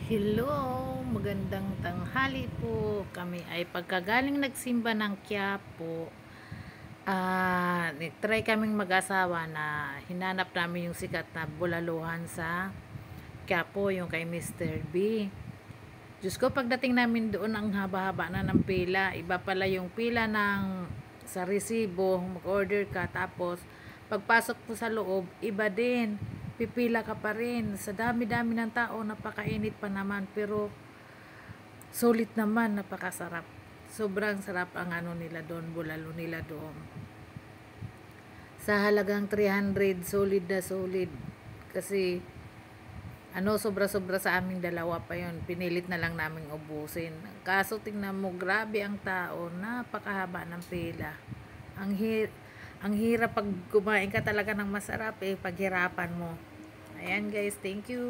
Hello, magandang tanghali po. Kami ay pagkagaling nagsimba ng Quiapo, try kaming mag-asawa na hinanap namin yung sikat na bulaluhan sa Quiapo, yung kay Mr. B. Diyos ko, pagdating namin doon, ang haba-haba na ng pila. Iba pala yung pila sa resibo, mag-order ka, tapos pagpasok po sa loob, iba din. Pipila ka pa rin. Sa dami-dami ng tao, napakainit pa naman, pero sulit naman, napakasarap. Sobrang sarap ang ano nila doon, bulalo nila doon. Sa halagang 300, solid na solid. Kasi sobra-sobra sa aming dalawa pa yon. Pinilit na lang naming ubusin. Kaso tingnan mo, grabe ang tao, napakahaba ng pila. Ang hirap pag kumain ka talaga ng masarap, paghirapan mo. Ayan guys, thank you.